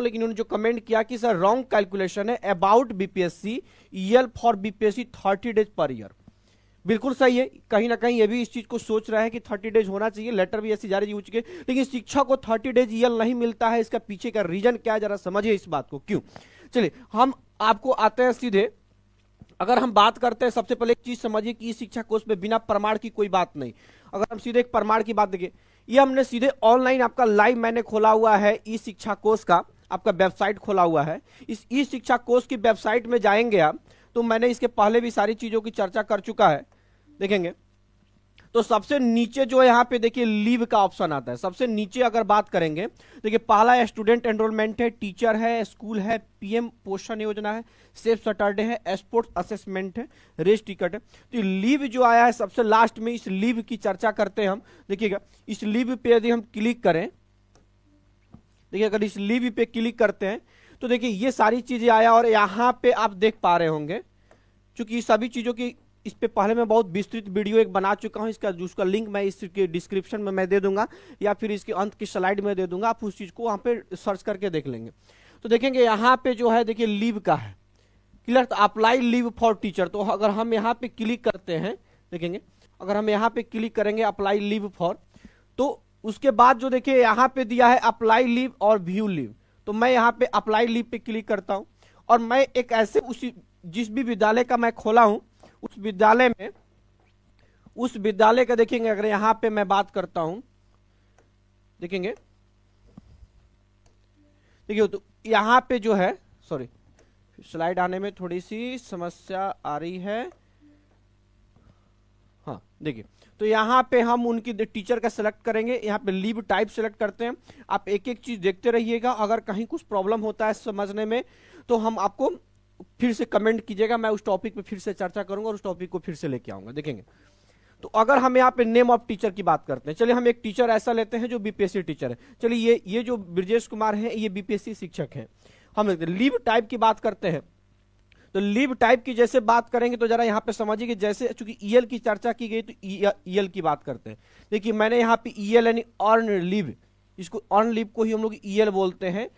लेकिन उन्होंने जो कमेंट किया कि सर रॉन्ग कैलकुलेशन है about BPSC EL for BPSC 30 days per year. बिल्कुल सही है, कहीं ना कहीं ये भी इस चीज को सोच रहा है कि 30 डेज होना चाहिए, लेटर भी ऐसी जारी हो चुके, लेकिन शिक्षक को 30 डेज ईएल नहीं मिलता है। इसका पीछे का रीजन क्या है, जरा समझिए इस बात को क्यों। चलिए हम आपको आते हैं सीधे। अगर हम बात करते हैं, सबसे पहले एक चीज समझिए कि ई शिक्षा कोर्स में बिना प्रमाण की कोई बात नहीं। अगर हम सीधे एक प्रमाण की बात देखिए, ये हमने सीधे ऑनलाइन आपका लाइव मैंने खोला हुआ है ई शिक्षा कोर्स का, आपका वेबसाइट खोला हुआ है। इस ई शिक्षा कोर्स की वेबसाइट में जाएंगे आप, तो मैंने इसके पहले भी सारी चीजों की चर्चा कर चुका है, देखेंगे तो सबसे नीचे जो यहाँ पे देखिए लीव का ऑप्शन आता है। सबसे नीचे अगर बात करेंगे, देखिए पहला स्टूडेंट एनरोलमेंट है, टीचर है, स्कूल है, पीएम पोषण योजना है, सेफ सैटरडे है, स्पोर्ट्स असेसमेंट है, रेस टिकट है। तो लीव जो आया है सबसे लास्ट में, इस लीव की चर्चा करते हैं हम। देखिएगा इस लीव पे यदि हम क्लिक करें, देखिए अगर इस लीव पे क्लिक करते हैं तो देखिए ये सारी चीजें आया, और यहां पे आप देख पा रहे होंगे, चूंकि सभी चीजों की इस पे पहले मैं बहुत विस्तृत वीडियो एक बना चुका हूं, उसका लिंक मैं इसके डिस्क्रिप्शन में मैं दे दूंगा, या फिर इसके अंत की स्लाइड में दे दूंगा, आप उस चीज को वहां पे सर्च करके देख लेंगे। तो देखेंगे यहाँ पे जो है देखिए लीव का है, क्लियर। तो अप्लाई लीव फॉर टीचर, तो अगर हम यहाँ पे क्लिक करते हैं, देखेंगे अगर हम यहाँ पे क्लिक करेंगे अप्लाई लीव फॉर, तो उसके बाद जो देखिए यहाँ पे दिया है अप्लाई लीव और व्यू लीव। तो मैं यहाँ पे अप्लाई लीव पे क्लिक करता हूं, और मैं एक ऐसे उसी जिस भी विद्यालय का मैं खोला हूं उस विद्यालय का देखेंगे, अगर यहां पे मैं बात करता हूं, देखेंगे देखिए तो यहां पे जो है, सॉरी स्लाइड आने में थोड़ी सी समस्या आ रही है, हाँ देखिए तो यहां पे हम उनकी टीचर का सिलेक्ट करेंगे, यहां पे लीव टाइप सिलेक्ट करते हैं। आप एक एक चीज देखते रहिएगा, अगर कहीं कुछ प्रॉब्लम होता है समझने में तो हम आपको फिर से कमेंट कीजिएगा, मैं उस टॉपिक पे फिर से चर्चा करूंगा और उस टॉपिक को फिर से लेके आऊंगा। देखेंगे तो अगर हम यहाँ पे नेम ऑफ टीचर की बात करते हैं, चलिए हम एक टीचर ऐसा लेते हैं जो बीपीएससी टीचर है। चलिए ये जो ब्रजेश कुमार है ये बीपीएससी शिक्षक है। हम लीव टाइप की बात करते हैं, तो लीव टाइप की जैसे बात करेंगे तो जरा यहाँ पे समझिए कि जैसे चूंकि ईएल की चर्चा की गई तो ईएल की बात करते हैं। देखिए मैंने यहाँ पे ईएल यानी अर्न लीव, इसको अर्न लीव को ही हम लोग ईएल बोलते हैं।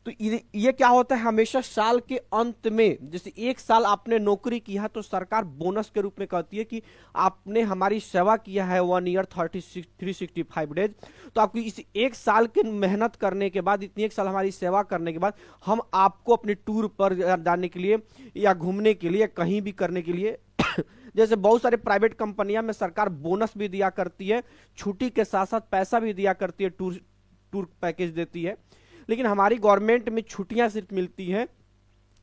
तो ये क्या होता है, हमेशा साल के अंत में, जैसे एक साल आपने नौकरी किया तो सरकार बोनस के रूप में कहती है कि आपने हमारी सेवा किया है 1 ईयर 365 डेज, तो आपकी इस एक साल के मेहनत करने के बाद, इतनी एक साल हमारी सेवा करने के बाद हम आपको अपने टूर पर जाने के लिए या घूमने के लिए कहीं भी करने के लिए जैसे बहुत सारे प्राइवेट कंपनियां में सरकार बोनस भी दिया करती है, छुट्टी के साथ साथ पैसा भी दिया करती है, टूर पैकेज देती है। लेकिन हमारी गवर्नमेंट में छुट्टियां सिर्फ मिलती हैं,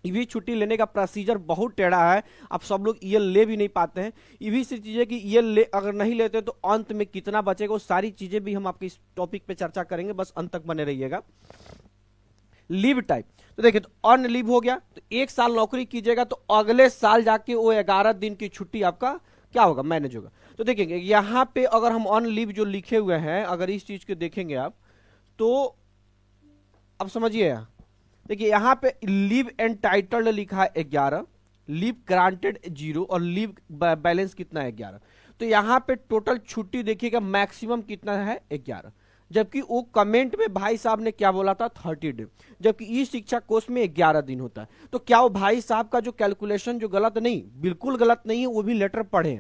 ये छुट्टी लेने का प्रोसीजर बहुत टेढ़ा है, आप सब लोग ईएल ले भी नहीं पाते हैं। ये भी सी चीजें कि ईएल अगर नहीं लेते तो अंत में कितना बचेगा, वो सारी चीजें भी हम आपके इस टॉपिक पे चर्चा करेंगे, बस अंत तक बने रहिएगा। लीव टाइप, तो देखिए तो अर्न लीव हो गया, तो एक साल नौकरी कीजिएगा तो अगले साल जाके वो 11 दिन की छुट्टी आपका क्या होगा, मैनेज होगा। तो देखेंगे यहाँ पे अगर हम अर्न लीव जो लिखे हुए हैं, अगर इस चीज को देखेंगे आप, तो अब समझिए, देखिए यहां पे लीव एंटाइटल्ड लिखा है 11, लीव ग्रांटेड 0 और लीव बैलेंस कितना है 11। तो यहां पे टोटल छुट्टी देखिएगा मैक्सिमम कितना है 11, जबकि वो कमेंट में भाई साहब ने क्या बोला था 30 डे, जबकि ई शिक्षा कोर्स में 11 दिन होता है। तो क्या वो भाई साहब का जो कैलकुलेशन जो गलत नहीं, बिल्कुल गलत नहीं है, वो भी लेटर पढ़े।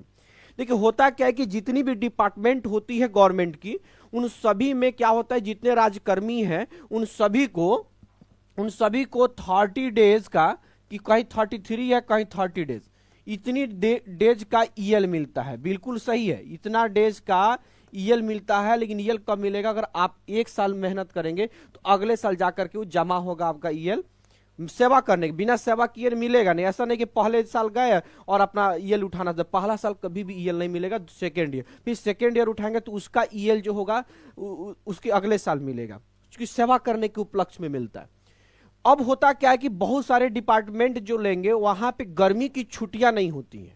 देखिए होता क्या है कि जितनी भी डिपार्टमेंट होती है गवर्नमेंट की, उन सभी में क्या होता है, जितने राज्यकर्मी हैं उन सभी को 30 डेज का, कि कहीं 33 है कहीं 30 डेज, इतनी डेज का ईएल मिलता है। बिल्कुल सही है, इतना डेज का ईएल मिलता है। लेकिन ईएल कब मिलेगा, अगर आप एक साल मेहनत करेंगे तो अगले साल जाकर के वो जमा होगा आपका ईएल, सेवा करने के बिना सेवा किए मिलेगा नहीं। ऐसा नहीं कि पहले साल गए और अपना ईएल उठाना था, पहला साल कभी भी ईएल नहीं मिलेगा, सेकेंड ईयर, फिर सेकेंड ईयर उठाएंगे तो उसका ईएल जो होगा उसके अगले साल मिलेगा, क्योंकि सेवा करने के उपलक्ष्य में मिलता है। अब होता क्या है कि बहुत सारे डिपार्टमेंट जो लेंगे वहां पे गर्मी की छुट्टियां नहीं होती हैं।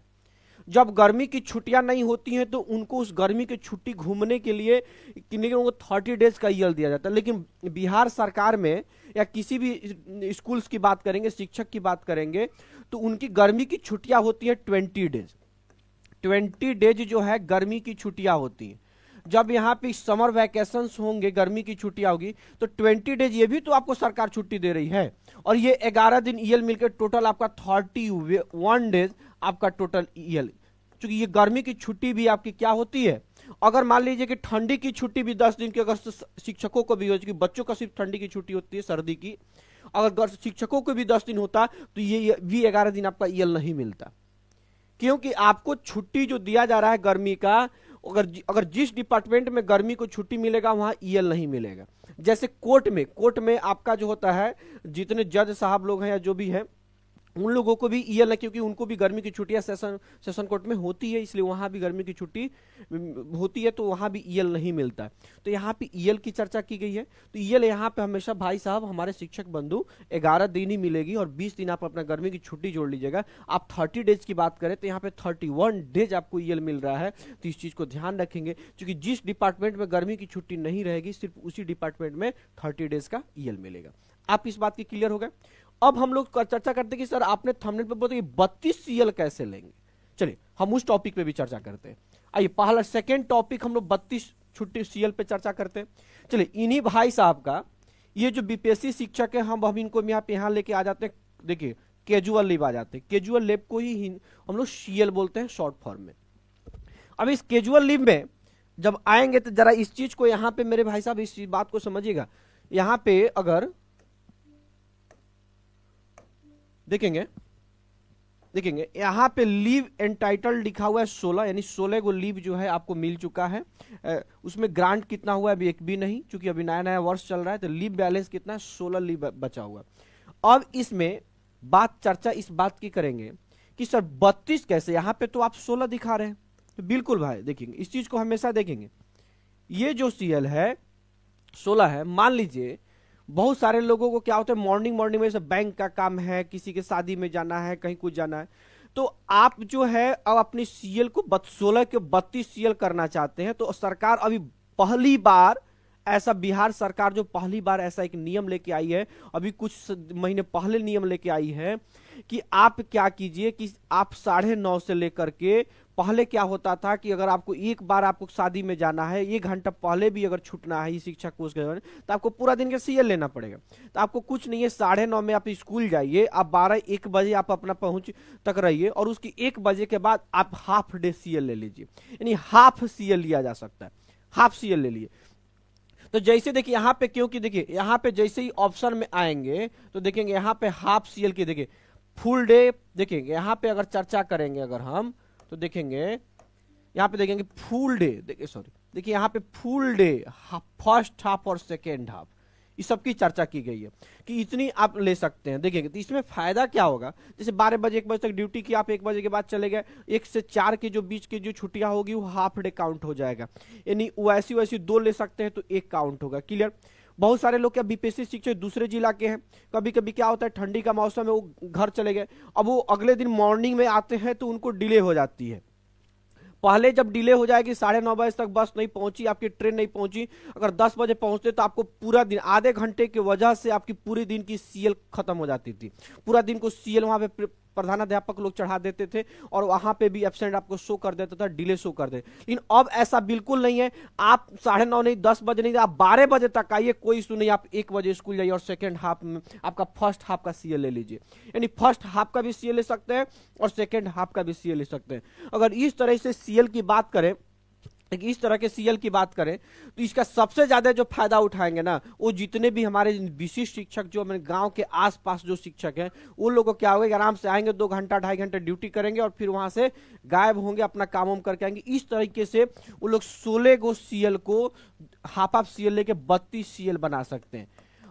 जब गर्मी की छुट्टियां नहीं होती हैं तो उनको उस गर्मी की छुट्टी घूमने के लिए उनको 30 डेज का ईएल दिया जाता है। लेकिन बिहार सरकार में या किसी भी स्कूल्स की बात करेंगे, शिक्षक की बात करेंगे, तो उनकी गर्मी की छुट्टियां होती है 20 डेज। 20 डेज जो है गर्मी की छुट्टियां होती हैं। जब यहाँ पे समर वैकेशंस होंगे, गर्मी की छुट्टियां होगी, तो 20 डेज ये भी तो आपको सरकार छुट्टी दे रही है, और ये 11 दिन ईएल मिलकर टोटल आपका 31 डेज आपका टोटल ईएल। क्योंकि ये गर्मी की छुट्टी भी आपकी क्या होती है, अगर मान लीजिए कि ठंडी की छुट्टी भी 10 दिन की अगर शिक्षकों को भी हो, कि बच्चों का सिर्फ ठंडी की छुट्टी होती है सर्दी की, अगर शिक्षकों को भी 10 दिन होता तो ये भी 11 दिन आपका ईएल नहीं मिलता। क्योंकि आपको छुट्टी जो दिया जा रहा है गर्मी का, अगर जिस डिपार्टमेंट में गर्मी को छुट्टी मिलेगा वहां ईएल नहीं मिलेगा। जैसे कोर्ट में आपका जो होता है, जितने जज साहब लोग हैं या जो भी है, उन लोगों को भी ईएल है, क्योंकि उनको भी गर्मी की छुट्टियां सेशन कोर्ट में होती है, इसलिए वहां भी गर्मी की छुट्टी होती है, तो वहां भी ईएल नहीं मिलता है। तो यहाँ पे ईएल की चर्चा की गई है। तो ईएल यहाँ पे हमेशा भाई साहब हमारे शिक्षक बंधु 11 दिन ही मिलेगी, और 20 दिन आप अपना गर्मी की छुट्टी जोड़ लीजिएगा। आप 30 डेज की बात करें तो यहाँ पे 31 डेज आपको ईएल मिल रहा है। तो इस चीज को ध्यान रखेंगे, क्योंकि जिस डिपार्टमेंट में गर्मी की छुट्टी नहीं रहेगी, सिर्फ उसी डिपार्टमेंट में 30 डेज का ईएल मिलेगा। आप इस बात की क्लियर हो गए। अब हम लोग चर्चा करते हैं कि सर आपने थंबनेल पे बोला 32 सीएल कैसे लेंगे। चलिए हम उस टॉपिक पे भी चर्चा करते हैं। आइए पहला सेकंड टॉपिक हम लोग 32 छुट्टी सीएल पे चर्चा करते हैं। चलिए इन्हीं भाई साहब का ये जो बीपीएससी शिक्षक है, हम इनको यहाँ लेके आ जाते हैं। देखिए कैजुअल लीव आ जाते हैं, कैजुअल लीव को ही हम लोग सीएल बोलते हैं शॉर्ट फॉर्म में। अब इस कैजुअल लीव में जब आएंगे तो जरा इस चीज को यहाँ पे मेरे भाई साहब इस बात को समझिएगा। यहाँ पे अगर देखेंगे यहां पे लीव एंटाइटल्ड लिखा हुआ है 16, यानी 16 को लीव जो है आपको मिल चुका है। उसमें ग्रांट कितना हुआ है अभी एक भी नहीं, क्योंकि अभी नया नया वर्ष चल रहा है। तो लीव बैलेंस कितना है, 16 लीव बचा हुआ। अब इसमें चर्चा इस बात की करेंगे कि सर 32 कैसे, यहां पे तो आप 16 दिखा रहे हैं। तो बिल्कुल भाई देखेंगे, इस चीज को हमेशा देखेंगे। ये जो सीएल है 16 है। मान लीजिए बहुत सारे लोगों को क्या होता है, मॉर्निंग में से बैंक का काम है, किसी के शादी में जाना है, कहीं कुछ जाना है, तो आप जो है अब अपनी सीएल को 16 के 32 सीएल करना चाहते हैं। तो सरकार अभी पहली बार ऐसा, बिहार सरकार जो पहली बार ऐसा एक नियम लेके आई है, अभी कुछ महीने पहले नियम लेके आई है कि आप क्या कीजिए कि आप 9:30 से लेकर के, पहले क्या होता था कि अगर आपको एक बार आपको शादी में जाना है, 1 घंटा पहले भी अगर छूटना है शिक्षा कोर्स के दौरान, तो आपको पूरा दिन का सीएल लेना पड़ेगा। तो आपको कुछ नहीं है, 9:30 में आप स्कूल जाइए, आप 12-1 बजे आप अपना पहुंच तक रहिए, और उसकी 1 बजे के बाद आप हाफ डे सीएल ले लीजिए, यानी हाफ सीएल लिया जा सकता है। हाफ सीएल ले लिए। तो जैसे देखिए यहाँ पे, क्योंकि देखिए यहाँ पे जैसे ही ऑप्शन में आएंगे तो देखेंगे यहाँ पे हाफ सीएल की, देखिए फुल डे देखेंगे। यहाँ पे अगर चर्चा करेंगे अगर हम, तो देखेंगे यहाँ पे देखेंगे फुल डे, देखिए यहाँ पे फुल डे, फर्स्ट हाफ और सेकेंड हाफ, इस सब की चर्चा की गई है कि इतनी आप ले सकते हैं। देखेंगे तो इसमें फायदा क्या होगा, जैसे 12 बजे 1 बजे तक ड्यूटी की, आप 1 बजे के बाद चले गए, 1 से 4 के जो बीच की जो छुट्टियां होगी वो हाफ डे काउंट हो जाएगा, यानी वैसी 2 ले सकते हैं तो 1 काउंट होगा। क्लियर। बहुत सारे लोग क्या बीपीएससी शिक्षक दूसरे जिला के हैं, कभी कभी क्या होता है ठंडी का मौसम है, वो घर चले गए, अब वो अगले दिन मॉर्निंग में आते हैं तो उनको डिले हो जाती है। पहले जब डिले हो जाएगी, 9:30 बजे तक बस नहीं पहुंची, आपकी ट्रेन नहीं पहुंची, अगर 10 बजे पहुंचते तो आपको पूरा दिन, आधे घंटे की वजह से आपकी पूरी दिन की सीएल खत्म हो जाती थी। पूरा दिन को सीएल वहां पे प्रधानाध्यापक लोग चढ़ा देते थे, और वहां पे भी एब्सेंट आपको शो कर देता था, डिले शो कर दे। लेकिन अब ऐसा बिल्कुल नहीं है, आप 9:30 नहीं, 10 बजे नहीं, आप 12 बजे तक आइए, कोई इशू नहीं। आप 1 बजे स्कूल जाइए और सेकेंड हाफ में आपका फर्स्ट हाफ का सीएल ले लीजिए, यानी फर्स्ट हाफ का भी सीएल ले सकते हैं और सेकेंड हाफ का भी सीएल ले सकते हैं। अगर इस तरह से सीएल की बात करें, इस तरह के सीएल की बात करें, तो इसका सबसे ज्यादा जो फायदा उठाएंगे ना, वो जितने भी हमारे विशिष्ट शिक्षक जो हमारे गांव के आसपास जो शिक्षक हैं, उन लोगों को क्या होगा, आराम से आएंगे, 2 घंटा 2.5 घंटे ड्यूटी करेंगे और फिर वहां से गायब होंगे, अपना काम वाम करके आएंगे। इस तरीके से वो लोग 16 गो सीएल को हाफ सीएल लेके 32 सीएल बना सकते हैं।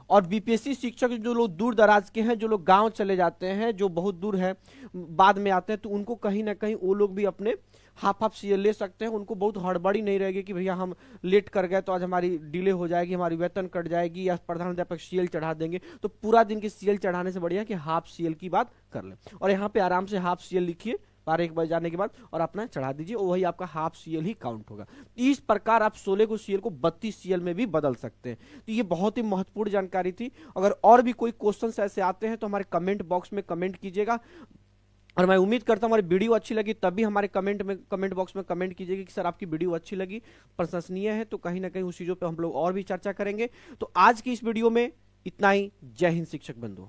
और बीपीएससी शिक्षक जो लोग दूर दराज के हैं, जो लोग गांव चले जाते हैं, जो बहुत दूर है बाद में आते हैं, तो उनको कहीं ना कहीं वो लोग भी अपने हाफ सीएल ले सकते हैं। उनको बहुत हड़बड़ी नहीं रहेगी कि भैया हम लेट कर गए तो आज हमारी डिले हो जाएगी, हमारी वेतन कट जाएगी, या प्रधानाध्यापक सीएल चढ़ा देंगे। तो पूरा दिन की सीएल चढ़ाने से बढ़िया कि हाफ सीएल की बात कर ले, और यहाँ पे आराम से हाफ सीएल लिखिए 12-1 बजे जाने के बाद, और अपना चढ़ा दीजिए, वही आपका हाफ सीएल ही काउंट होगा। इस प्रकार आप 16 को सीएल को 32 सीएल में भी बदल सकते हैं। तो ये बहुत ही महत्वपूर्ण जानकारी थी। अगर और भी कोई क्वेश्चन ऐसे आते हैं तो हमारे कमेंट बॉक्स में कमेंट कीजिएगा। और मैं उम्मीद करता हूँ हमारी वीडियो अच्छी लगी, तभी हमारे कमेंट बॉक्स में कमेंट कीजिएगा कि सर आपकी वीडियो अच्छी लगी, प्रशंसनीय है, तो कहीं ना कहीं उस चीज़ों पे हम लोग और भी चर्चा करेंगे। तो आज की इस वीडियो में इतना ही। जय हिंद शिक्षक बंधु।